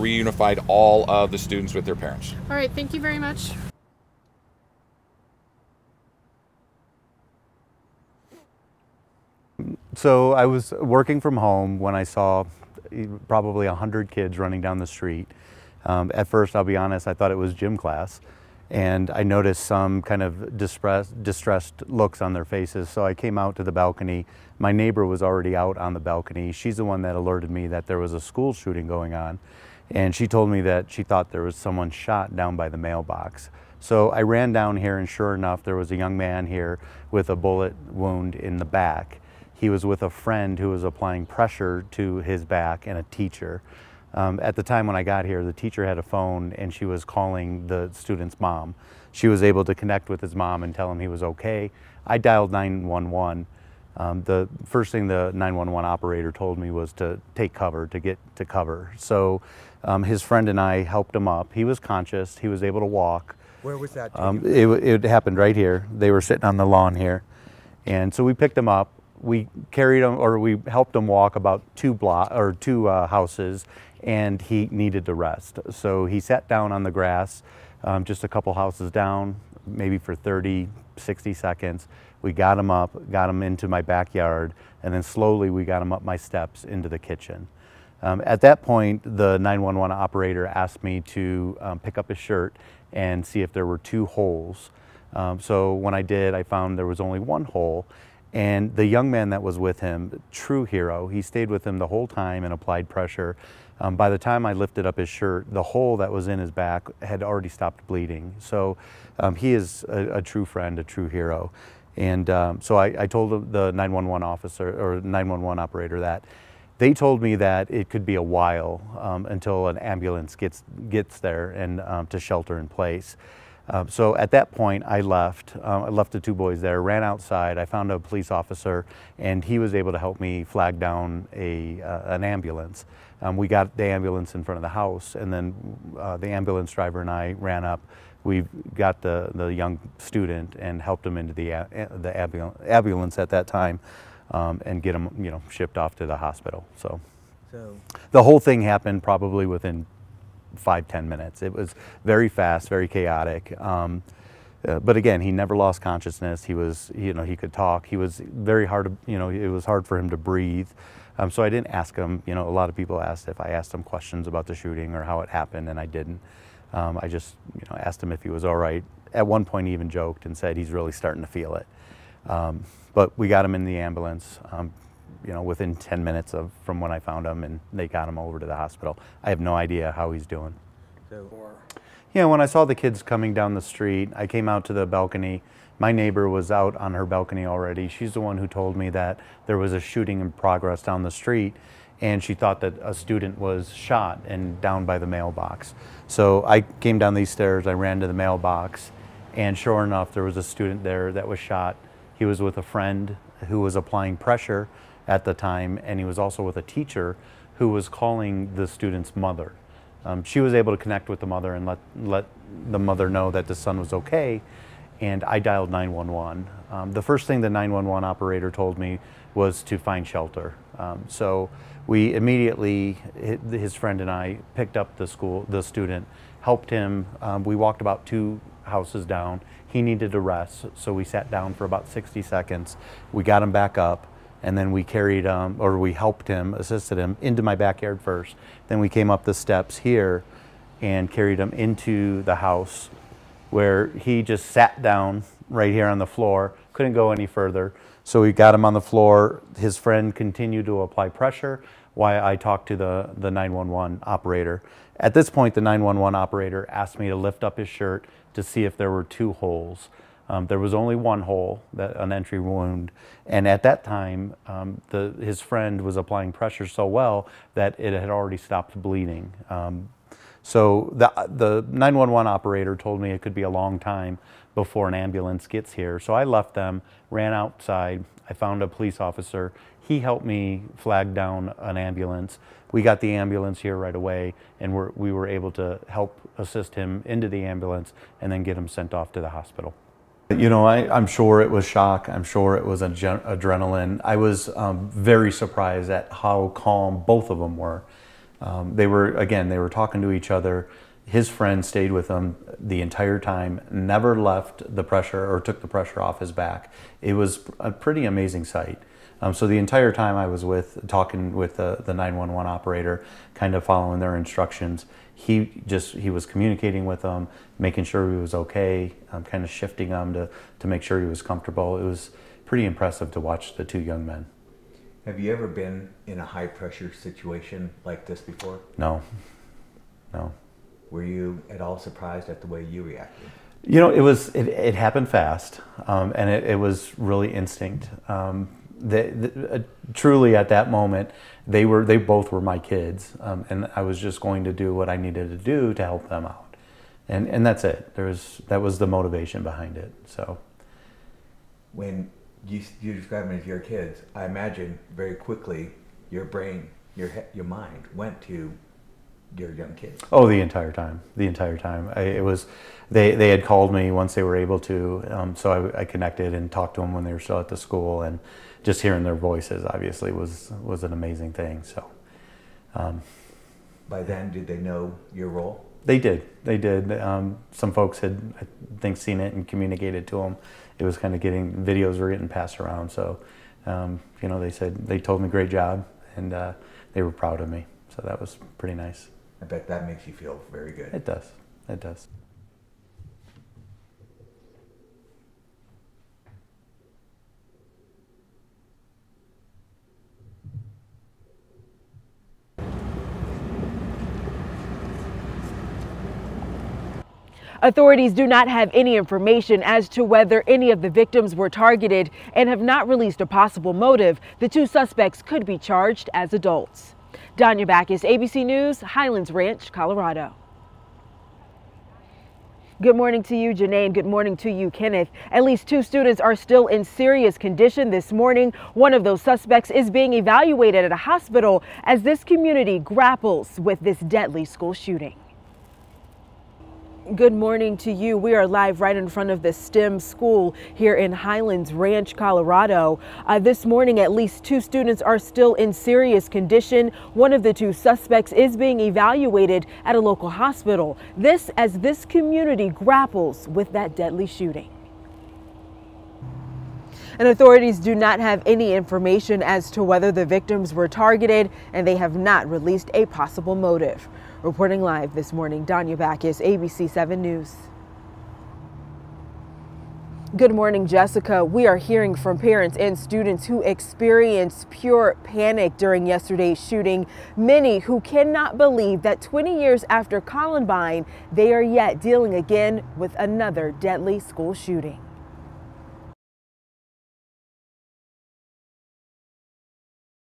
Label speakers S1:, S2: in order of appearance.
S1: reunified all of the students with their parents.
S2: All right, thank you very much.
S3: So I was working from home when I saw probably 100 kids running down the street. At first, I'll be honest, I thought it was gym class, and I noticed some kind of distressed looks on their faces. So I came out to the balcony. My neighbor was already out on the balcony. She's the one that alerted me that there was a school shooting going on, and she told me that she thought there was someone shot down by the mailbox. So I ran down here, and sure enough, there was a young man here with a bullet wound in the back. He was with a friend who was applying pressure to his back, and a teacher. At the time when I got here, the teacher had a phone and she was calling the student's mom. She was able to connect with his mom and tell him he was okay. I dialed 911. The first thing the 911 operator told me was to take cover, to get to cover. So his friend and I helped him up. He was conscious, he was able to walk.
S4: Where was that?
S3: It happened right here. They were sitting on the lawn here. And so we picked him up. We carried him, or we helped him walk about two houses, and he needed to rest. So he sat down on the grass, just a couple houses down, maybe for 30, 60 seconds. We got him up, got him into my backyard, and then slowly we got him up my steps into the kitchen. At that point, the 911 operator asked me to pick up his shirt and see if there were 2 holes. So when I did, I found there was only 1 hole. And the young man that was with him, true hero, he stayed with him the whole time and applied pressure. By the time I lifted up his shirt, the hole that was in his back had already stopped bleeding. So he is a true friend, a true hero. And so I told the 911 officer, or 911 operator, that they told me that it could be a while until an ambulance gets there and to shelter in place. So at that point, I left the 2 boys there, ran outside. I found a police officer, and he was able to help me flag down an ambulance. We got the ambulance in front of the house, and then the ambulance driver and I ran up. We got the young student and helped him into the ambulance at that time, and get him, shipped off to the hospital. So the whole thing happened probably within 5-10 minutes. It was very fast, very chaotic. But again, he never lost consciousness. He was, he could talk. He was very hard to, it was hard for him to breathe. So I didn't ask him, a lot of people asked if I asked him questions about the shooting or how it happened, and I didn't. I just, asked him if he was all right. At one point, he even joked and said he's really starting to feel it. But we got him in the ambulance. Within 10 minutes from when I found him, and they got him over to the hospital. I have no idea how he's doing. When I saw the kids coming down the street, I came out to the balcony. My neighbor was out on her balcony already. She's the one who told me that there was a shooting in progress down the street, and she thought that a student was shot and down by the mailbox. So I came down these stairs, I ran to the mailbox, and sure enough, there was a student there that was shot. He was with a friend who was applying pressure at the time, and he was also with a teacher who was calling the student's mother. She was able to connect with the mother and let the mother know that the son was okay, and I dialed 911. The first thing the 911 operator told me was to find shelter. So we immediately, his friend and I, picked up the student, helped him. We walked about 2 houses down. He needed to rest, so we sat down for about 60 seconds. We got him back up, and then we we helped him, assisted him into my backyard first. Then we came up the steps here and carried him into the house, where he just sat down right here on the floor, couldn't go any further. So we got him on the floor. His friend continued to apply pressure while I talked to the 911 operator. At this point, the 911 operator asked me to lift up his shirt to see if there were 2 holes. There was only 1 hole, an entry wound, and at that time, his friend was applying pressure so well that it had already stopped bleeding. So the 911 operator told me it could be a long time before an ambulance gets here. So I left them, ran outside. I found a police officer. He helped me flag down an ambulance. We got the ambulance here right away, and we were able to help assist him into the ambulance and then get him sent off to the hospital. I'm sure it was shock. I'm sure it was adrenaline. I was very surprised at how calm both of them were. They were talking to each other. His friend stayed with him the entire time, never left the pressure or took the pressure off his back. It was a pretty amazing sight. So the entire time I was talking with the 911 operator, kind of following their instructions, he was communicating with them, making sure he was okay, kind of shifting him to make sure he was comfortable. It was pretty impressive to watch the two young men.
S2: Have you ever been in a high pressure situation like this before?
S3: No.
S2: Were you at all surprised at the way you reacted?
S3: You know, it happened fast, and it was really instinct. Truly at that moment, they both were my kids, and I was just going to do what I needed to do to help them out, and that's it. That was the motivation behind it. So,
S2: when you describe them as your kids, I imagine very quickly your brain, your mind went to your young kids.
S3: Oh, the entire time. They had called me once they were able to, so I connected and talked to them when they were still at the school, and just hearing their voices obviously was an amazing thing. So,
S2: by then, did they know your role?
S3: They did. Some folks had, I think, seen it and communicated to them. It was kind of videos were getting passed around. So, they told me great job, and they were proud of me. So that was pretty nice.
S2: I bet that makes you feel very good.
S3: It does. It does.
S4: Authorities do not have any information as to whether any of the victims were targeted and have not released a possible motive. The two suspects could be charged as adults. Danya Backus, ABC News, Highlands Ranch, Colorado. Good morning to you, Janae. Good morning to you, Kenneth. At least two students are still in serious condition this morning. One of those suspects is being evaluated at a hospital as this community grapples with this deadly school shooting. Good morning to you. We are live right in front of the STEM school here in Highlands Ranch, Colorado. This morning, at least two students are still in serious condition. One of the two suspects is being evaluated at a local hospital. This as this community grapples with that deadly shooting. And authorities do not have any information as to whether the victims were targeted, and they have not released a possible motive. Reporting live this morning, Danya Backus, ABC 7 News. Good morning, Jessica. We are hearing from parents and students who experienced pure panic during yesterday's shooting. Many who cannot believe that 20 years after Columbine, they are yet dealing again with another deadly school shooting.